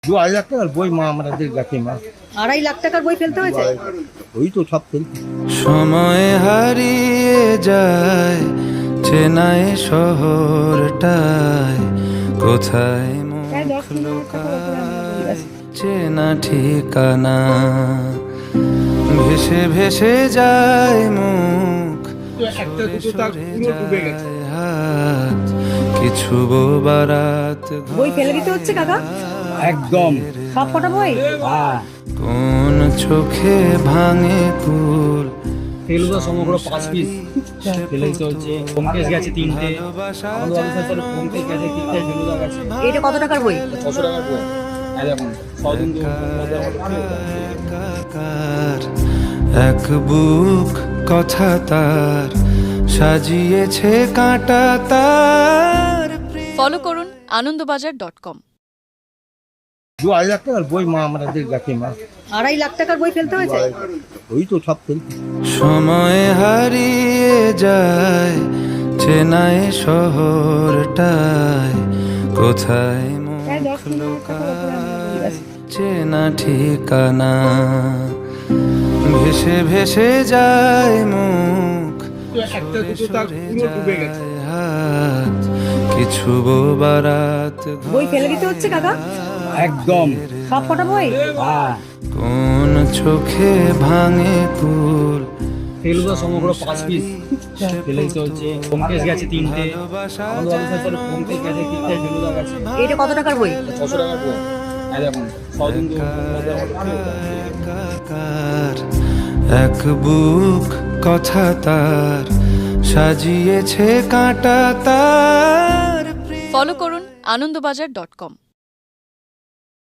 2,000 টাকার বই মা আমাদের গাছে মা। 2.5 লাখ টাকার বই ফেলতে হয়েছে। ওই তো সব ফেলতে। সময় হারিয়ে যায় চেনায় শহরটায়, কোথায় মুখ লুকায় চেনা ঠিকানা, ভেসে ভেসে যায় মুখ, সরে যায় হাত, কিছু বারাত বই ফেলে দিতে হচ্ছে কাকা। একদম সব কটা বই। কোন চোখে ভাঙে কুল, ফেলুদা সমগ্র 5 পিস ফেলে দিতে হচ্ছে। ব্যোমকেশ গেছে 3টে, আমাদের অফিসার ব্যোমকেশ গেছে 3টে, ফেলুদা গেছে। এটা কত টাকার বই? 600 টাকার বই। এই দেখুন 6 দিন একাকার এক বুক কথা তার সাজিয়েছে কাঁটা তার। ফলো করুন আনন্দবাজার.com। 2,000 টাকার বই মা আমাদের গাছে মা। 2.5 লাখ টাকার বই ফেলতে হয়েছে। ওই তো সব ফেলতে। সময় হারিয়ে যায় চেনায় শহরটায়, কোথায় মুখ লুকায় চেনা ঠিকানা, ভেসে ভেসে যায় মুখ, সরে সরে যায় হাত, কিছু বারাত বই ফেলে দিতে হচ্ছে কাকা। একদম সব কটা বই। কোন চোখে ভাঙে কুল, ফেলুদা সমগ্র 5 পিস ফেলে দিতে হচ্ছে। ব্যোমকেশ গেছে 3টে, আমাদের অফিসার ব্যোমকেশ গেছে 3টে, ফেলুদা গেছে। এটা কত টাকার বই? 600 টাকার বই। এই দেখুন 6 দিন একাকার এক বুক কথা তার সাজিয়েছে কাঁটা তার। ফলো করুন আনন্দবাজার.com।